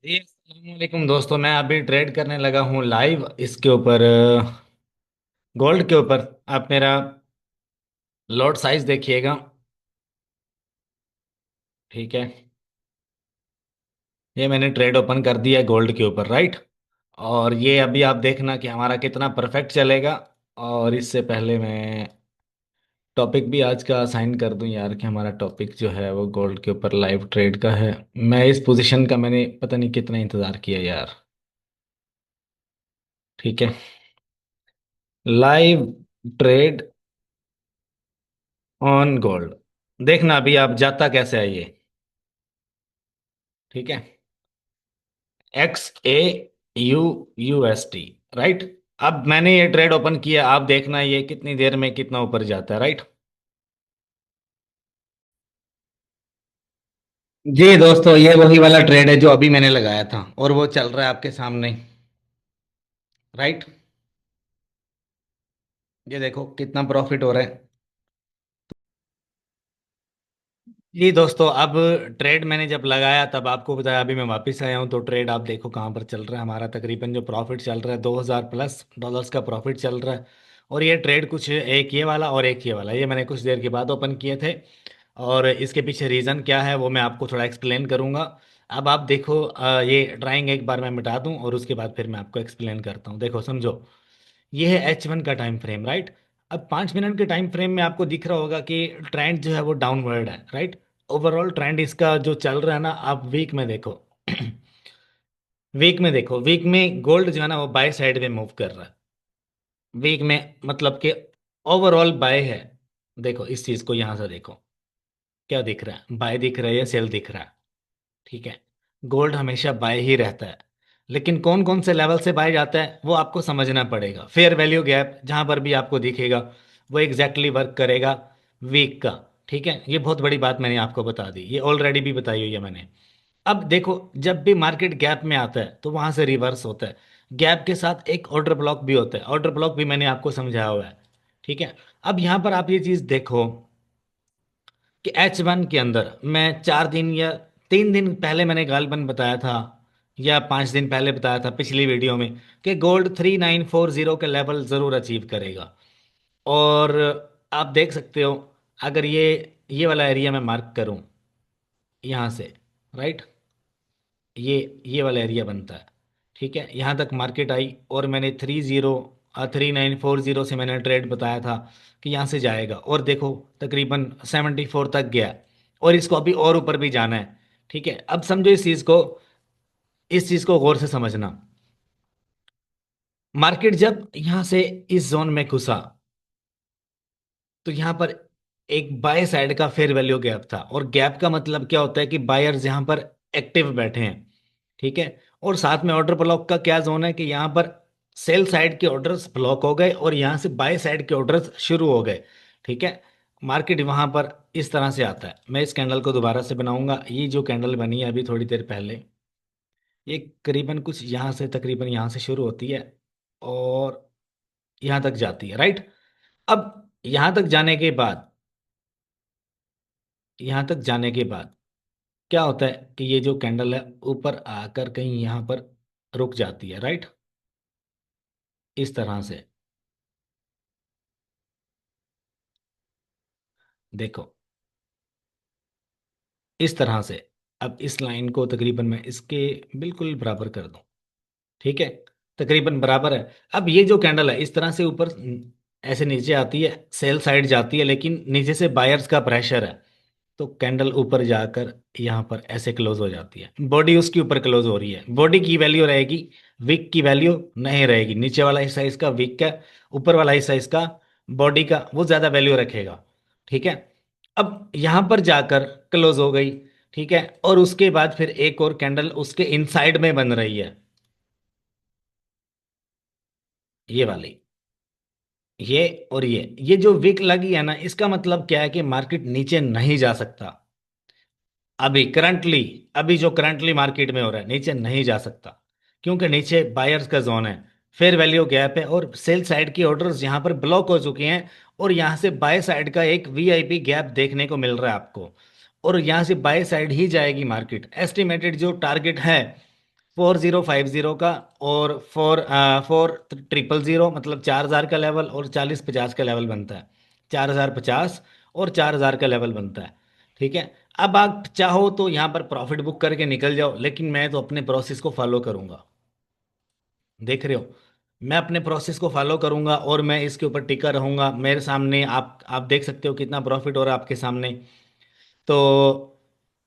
अस्सलामुअलैकुम दोस्तों, मैं अभी ट्रेड करने लगा हूँ लाइव इसके ऊपर, गोल्ड के ऊपर। आप मेरा लॉट साइज देखिएगा। ठीक है, ये मैंने ट्रेड ओपन कर दिया है गोल्ड के ऊपर, राइट। और ये अभी आप देखना कि हमारा कितना परफेक्ट चलेगा। और इससे पहले मैं टॉपिक भी आज का असाइन कर दूं यार, कि हमारा टॉपिक जो है वो गोल्ड के ऊपर लाइव ट्रेड का है। मैं इस पोजीशन का मैंने पता नहीं कितना इंतज़ार किया यार। ठीक है, लाइव ट्रेड ऑन गोल्ड। देखना अभी आप जाता कैसे है ये। ठीक है, XAUUST, राइट। अब मैंने ये ट्रेड ओपन किया, आप देखना ये कितनी देर में कितना ऊपर जाता है, राइट। जी दोस्तों, ये वही वाला ट्रेड है जो अभी मैंने लगाया था और वो चल रहा है आपके सामने, राइट। ये देखो कितना प्रॉफिट हो रहा है। जी दोस्तों, अब ट्रेड मैंने जब लगाया तब आपको बताया, अभी मैं वापस आया हूँ तो ट्रेड आप देखो कहाँ पर चल रहा है हमारा। तकरीबन जो प्रॉफिट चल रहा है, 2000 प्लस डॉलर्स का प्रॉफिट चल रहा है। और ये ट्रेड कुछ एक ये वाला और एक ये वाला, ये मैंने कुछ देर के बाद ओपन किए थे। और इसके पीछे रीज़न क्या है वो मैं आपको थोड़ा एक्सप्लेन करूंगा। अब आप देखो, ये ड्राइंग एक बार मैं मिटा दूं और उसके बाद फिर मैं आपको एक्सप्लेन करता हूँ। देखो समझो, ये है H1 का टाइम फ्रेम, राइट। अब 5 मिनट के टाइम फ्रेम में आपको दिख रहा होगा कि ट्रेंड जो है वो डाउनवर्ड है, राइट। ओवरऑल ट्रेंड इसका जो चल रहा है ना, आप वीक में देखो। वीक में देखो, वीक में गोल्ड जो है ना वो बाय साइड में मूव कर रहा है। वीक में मतलब कि ओवरऑल बाय है। देखो इस चीज को यहां से देखो, क्या दिख रहा है, बाय दिख रहा है या सेल दिख रहा है। ठीक है, गोल्ड हमेशा बाय ही रहता है। लेकिन कौन कौन से लेवल से बाय जाता है वो आपको समझना पड़ेगा। फेयर वैल्यू गैप जहां पर भी आपको दिखेगा वो एग्जैक्टली वर्क करेगा वीक का। ठीक है, ये बहुत बड़ी बात मैंने आपको बता दी, ये ऑलरेडी भी बताई हुई है मैंने। अब देखो, जब भी मार्केट गैप में आता है तो वहां से रिवर्स होता है। गैप के साथ एक ऑर्डर ब्लॉक भी होता है, ऑर्डर ब्लॉक भी मैंने आपको समझाया हुआ है। ठीक है, अब यहां पर आप ये चीज देखो कि H1 के अंदर मैं 4 दिन या 3 दिन पहले मैंने गालबन बताया था, या 5 दिन पहले बताया था पिछली वीडियो में, कि गोल्ड 3940 के लेवल जरूर अचीव करेगा। और आप देख सकते हो, अगर ये वाला एरिया मैं मार्क करूं यहाँ से, राइट। ये वाला एरिया बनता है। ठीक है, यहाँ तक मार्केट आई और मैंने 3940 से मैंने ट्रेड बताया था कि यहाँ से जाएगा, और देखो तकरीबन 74 तक गया। और इसको अभी और ऊपर भी जाना है। ठीक है, अब समझो इस चीज़ को गौर से समझना। मार्केट जब यहाँ से इस जोन में घुसा तो यहाँ पर एक बाय साइड का फेयर वैल्यू गैप था, और गैप का मतलब क्या होता है कि बायर्स यहाँ पर एक्टिव बैठे हैं। ठीक है, और साथ में ऑर्डर ब्लॉक का क्या जोन है कि यहाँ पर सेल साइड के ऑर्डर्स ब्लॉक हो गए और यहाँ से बाय साइड के ऑर्डर्स शुरू हो गए। ठीक है, मार्केट वहां पर इस तरह से आता है। मैं इस कैंडल को दोबारा से बनाऊंगा। ये जो कैंडल बनी है अभी थोड़ी देर पहले, ये करीबन कुछ यहाँ से, तकरीबन यहाँ से शुरू होती है और यहाँ तक जाती है, राइट। अब यहाँ तक जाने के बाद क्या होता है कि ये जो कैंडल है ऊपर आकर कहीं यहाँ पर रुक जाती है, राइट। इस तरह से देखो, इस तरह से। अब इस लाइन को तकरीबन मैं इसके बिल्कुल बराबर कर दूं। ठीक है, तकरीबन बराबर है। अब ये जो कैंडल है इस तरह से ऊपर ऐसे नीचे आती है, सेल साइड जाती है, लेकिन नीचे से बायर्स का प्रेशर है, तो कैंडल ऊपर जाकर यहाँ पर ऐसे क्लोज हो जाती है। बॉडी उसके ऊपर क्लोज हो रही है, बॉडी की वैल्यू रहेगी, विक की वैल्यू नहीं रहेगी। नीचे वाला हिस्सा इसका विक का, ऊपर वाला हिस्सा इसका बॉडी का, वो ज्यादा वैल्यू रखेगा। ठीक है, अब यहाँ पर जाकर क्लोज हो गई। ठीक है, और उसके बाद फिर एक और कैंडल उसके इनसाइड में बन रही है, ये वाली, ये और ये जो विक लगी है ना, इसका मतलब क्या है कि मार्केट नीचे नहीं जा सकता। अभी करंटली, अभी जो करंटली मार्केट में हो रहा है, नीचे नहीं जा सकता, क्योंकि नीचे बायर्स का जोन है, फेयर वैल्यू गैप है, और सेल साइड की ऑर्डर्स यहां पर ब्लॉक हो चुके हैं। और यहां से बाय साइड का एक वीआईपी गैप देखने को मिल रहा है आपको, और यहां से बाय साइड ही जाएगी मार्केट। एस्टिमेटेड जो टारगेट है 4050 का, और 4000 मतलब 4000 का लेवल, और 4050 का लेवल बनता है। 4050 और 4000 का लेवल बनता है। ठीक है। अब आप चाहो तो यहाँ पर प्रॉफिट बुक करके निकल जाओ, लेकिन मैं तो अपने प्रोसेस को फॉलो करूंगा। देख रहे हो, मैं अपने प्रोसेस को फॉलो करूंगा और मैं इसके ऊपर टिका रहूंगा। मेरे सामने आप देख सकते हो कितना प्रॉफिट हो रहा है आपके सामने। तो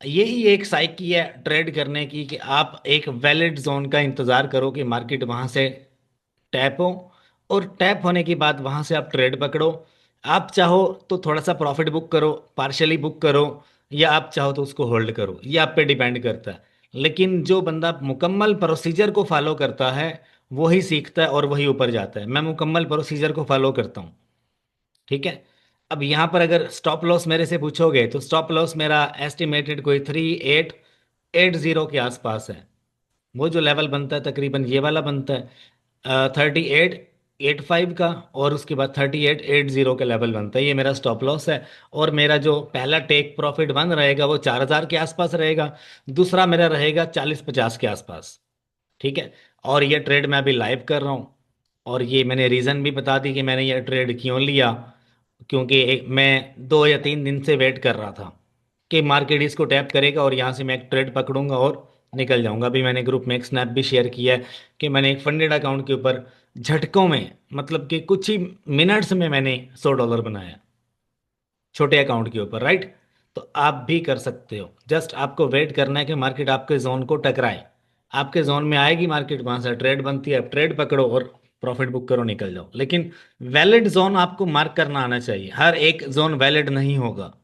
यही एक साइकी है ट्रेड करने की, कि आप एक वैलिड जोन का इंतजार करो कि मार्केट वहां से टैप हो, और टैप होने के बाद वहां से आप ट्रेड पकड़ो। आप चाहो तो थोड़ा सा प्रॉफिट बुक करो, पार्शली बुक करो, या आप चाहो तो उसको होल्ड करो, ये आप पे डिपेंड करता है। लेकिन जो बंदा मुकम्मल प्रोसीजर को फॉलो करता है वही सीखता है और वही ऊपर जाता है। मैं मुकम्मल प्रोसीजर को फॉलो करता हूँ। ठीक है। अब यहाँ पर अगर स्टॉप लॉस मेरे से पूछोगे तो स्टॉप लॉस मेरा एस्टिमेटेड कोई 3880 के आसपास है। वो जो लेवल बनता है तकरीबन ये वाला बनता है 3885 का, और उसके बाद 3880 का लेवल बनता है, ये मेरा स्टॉप लॉस है। और मेरा जो पहला टेक प्रॉफिट बन रहेगा वो 4000 के आसपास रहेगा, दूसरा मेरा रहेगा 4050 के आसपास। ठीक है। और ये ट्रेड मैं अभी लाइव कर रहा हूँ, और ये मैंने रीज़न भी बता दी कि मैंने ये ट्रेड क्यों लिया। क्योंकि मैं 2 या 3 दिन से वेट कर रहा था कि मार्केट इसको टैप करेगा और यहाँ से मैं एक ट्रेड पकड़ूंगा और निकल जाऊंगा। अभी मैंने ग्रुप में एक स्नैप भी शेयर किया है कि मैंने एक फंडेड अकाउंट के ऊपर झटकों में, मतलब कि कुछ ही मिनट्स में मैंने $100 बनाया, छोटे अकाउंट के ऊपर, राइट। तो आप भी कर सकते हो, जस्ट आपको वेट करना है कि मार्केट आपके जोन को टकराए। आपके जोन में आएगी मार्केट, वहां से ट्रेड बनती है, आप ट्रेड पकड़ो और प्रॉफिट बुक करो, निकल जाओ। लेकिन वैलिड जोन आपको मार्क करना आना चाहिए, हर एक जोन वैलिड नहीं होगा।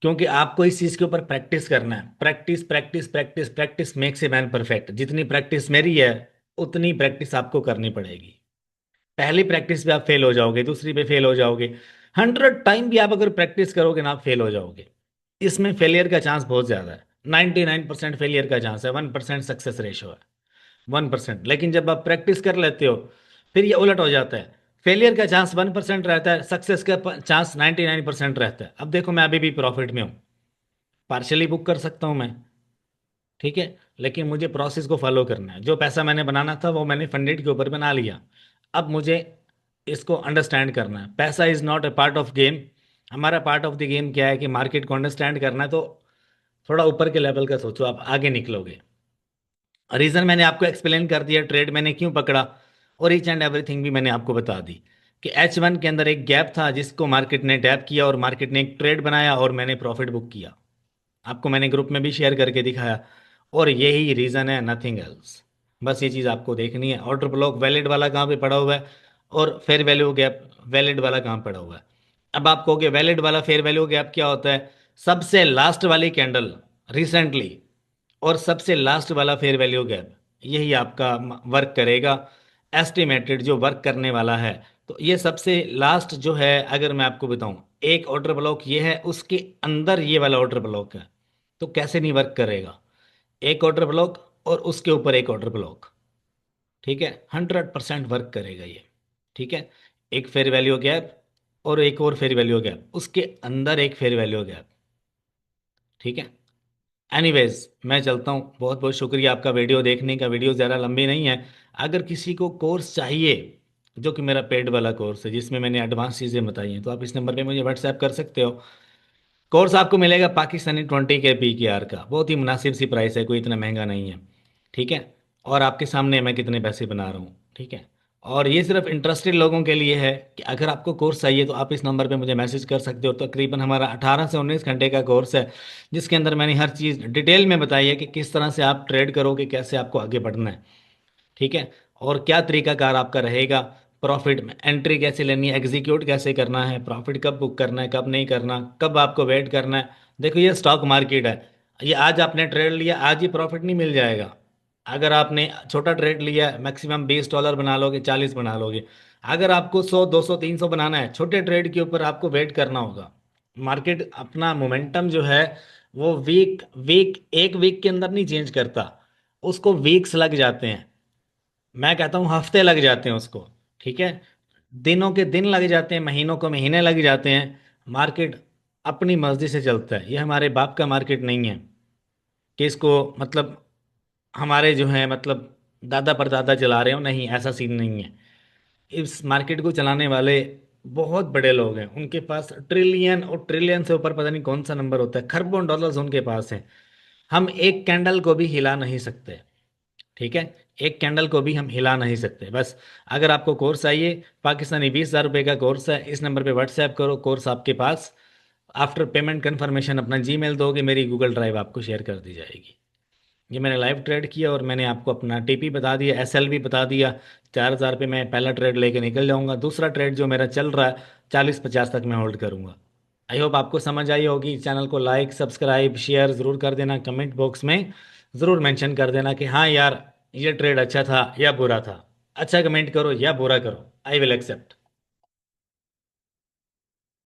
क्योंकि आपको इस चीज के ऊपर प्रैक्टिस करना है। Practice practice practice practice makes a man perfect. जितनी प्रैक्टिस मेरी है उतनी प्रैक्टिस आपको करनी पड़ेगी। पहली प्रैक्टिस पे आप फेल हो जाओगे, दूसरी पे फेल हो जाओगे, 100 टाइम भी आप अगर प्रैक्टिस करोगे ना, आप फेल हो जाओगे। इसमें फेलियर का चांस बहुत ज्यादा है। 99% फेलियर का चांस है, 1% सक्सेस रेशो है। 1%। लेकिन जब आप प्रैक्टिस कर लेते हो फिर ये उलट हो जाता है। फेलियर का चांस 1% रहता है, सक्सेस का चांस 99% रहता है। अब देखो मैं अभी भी प्रॉफिट में हूँ, पार्शली बुक कर सकता हूँ मैं। ठीक है। लेकिन मुझे प्रोसेस को फॉलो करना है। जो पैसा मैंने बनाना था वो मैंने फंडेड के ऊपर बना लिया। अब मुझे इसको अंडरस्टैंड करना है। पैसा is not a part of game. हमारा पार्ट ऑफ द गेम क्या है कि मार्केट को अंडरस्टैंड करना है। तो थोड़ा ऊपर के लेवल का सोचो, आप आगे निकलोगे। रीजन मैंने आपको एक्सप्लेन कर दिया, ट्रेड मैंने क्यों पकड़ा, और ईच एंड एवरीथिंग भी मैंने आपको बता दी। कि H1 के अंदर एक गैप था जिसको मार्केट ने टैप किया और मार्केट ने एक ट्रेड बनाया और मैंने प्रॉफिट बुक किया। आपको मैंने ग्रुप में भी शेयर करके दिखाया। और यही रीज़न है, नथिंग एल्स। बस ये चीज़ आपको देखनी है। ऑर्डर ब्लॉक वैलिड वाला कहाँ पे पड़ा हुआ है, और फेयर वैल्यू गैप वैलिड वाला कहाँ पड़ा हुआ है। अब आप कहोगे वैलिड वाला फेयर वैल्यू गैप क्या होता है? सबसे लास्ट वाली कैंडल रिसेंटली, और सबसे लास्ट वाला फेयर वैल्यू गैप, यही आपका वर्क करेगा। एस्टिमेटेड जो वर्क करने वाला है। तो ये सबसे लास्ट जो है, अगर मैं आपको बताऊं, एक ऑर्डर ब्लॉक ये है, उसके अंदर ये वाला ऑर्डर ब्लॉक है। तो कैसे नहीं वर्क करेगा? एक ऑर्डर ब्लॉक और उसके ऊपर एक ऑर्डर ब्लॉक। ठीक है, 100% वर्क करेगा ये। ठीक है। एक फेयर वैल्यू गैप और एक और फेयर वैल्यू गैप, उसके अंदर एक फेयर वैल्यू गैप। ठीक है। एनीवेज मैं चलता हूँ। बहुत बहुत शुक्रिया आपका वीडियो देखने का। वीडियो ज़्यादा लंबी नहीं है। अगर किसी को कोर्स चाहिए, जो कि मेरा पेड वाला कोर्स है जिसमें मैंने एडवांस चीज़ें बताई हैं, तो आप इस नंबर पे मुझे व्हाट्सएप कर सकते हो। कोर्स आपको मिलेगा पाकिस्तानी 20 के PKR का। बहुत ही मुनासिब सी प्राइस है, कोई इतना महंगा नहीं है। ठीक है। और आपके सामने मैं कितने पैसे बना रहा हूँ। ठीक है। और ये सिर्फ इंटरेस्टेड लोगों के लिए है कि अगर आपको कोर्स चाहिए तो आप इस नंबर पे मुझे मैसेज कर सकते हो। तकरीबन हमारा 18 से 19 घंटे का कोर्स है, जिसके अंदर मैंने हर चीज़ डिटेल में बताई है कि किस तरह से आप ट्रेड करोगे, कैसे आपको आगे बढ़ना है। ठीक है। और क्या तरीकाकार आपका रहेगा, प्रॉफिट में एंट्री कैसे लेनी है, एग्जीक्यूट कैसे करना है, प्रॉफिट कब बुक करना है, कब नहीं करना, कब आपको वेट करना है। देखो ये स्टॉक मार्केट है। ये आज आपने ट्रेड लिया, आज ही प्रॉफिट नहीं मिल जाएगा। अगर आपने छोटा ट्रेड लिया, मैक्सिमम $20 बना लोगे, 40 बना लोगे। अगर आपको 100 200 300 बनाना है, छोटे ट्रेड के ऊपर आपको वेट करना होगा। मार्केट अपना मोमेंटम जो है वो वीक वीक एक वीक के अंदर नहीं चेंज करता, उसको वीक्स लग जाते हैं। मैं कहता हूँ हफ्ते लग जाते हैं उसको। ठीक है। दिनों के दिन लग जाते हैं, महीनों को महीने लग जाते हैं। मार्केट अपनी मर्जी से चलता है। ये हमारे बाप का मार्केट नहीं है कि इसको मतलब हमारे जो है मतलब दादा परदादा चला रहे हो, नहीं, ऐसा सीन नहीं है। इस मार्केट को चलाने वाले बहुत बड़े लोग हैं, उनके पास ट्रिलियन और ट्रिलियन से ऊपर पता नहीं कौन सा नंबर होता है, खरबों डॉलर्स उनके पास है। हम एक कैंडल को भी हिला नहीं सकते। ठीक है, एक कैंडल को भी हम हिला नहीं सकते। बस अगर आपको कोर्स चाहिए, पाकिस्तानी 20,000 रुपये का कोर्स है, इस नंबर पे व्हाट्सएप करो, कोर्स आपके पास। आफ्टर पेमेंट कंफर्मेशन अपना जीमेल दोगे, मेरी गूगल ड्राइव आपको शेयर कर दी जाएगी। ये मैंने लाइव ट्रेड किया और मैंने आपको अपना टीपी बता दिया, एसएल भी बता दिया। 4,000 पे मैं पहला ट्रेड लेके निकल जाऊंगा, दूसरा ट्रेड जो मेरा चल रहा है 40-50 तक मैं होल्ड करूंगा। आई होप आपको समझ आई होगी। चैनल को लाइक सब्सक्राइब शेयर ज़रूर कर देना, कमेंट बॉक्स में ज़रूर मेंशन कर देना कि हाँ यार, ये ट्रेड अच्छा था या बुरा था। अच्छा कमेंट करो या बुरा करो, आई विल एक्सेप्ट।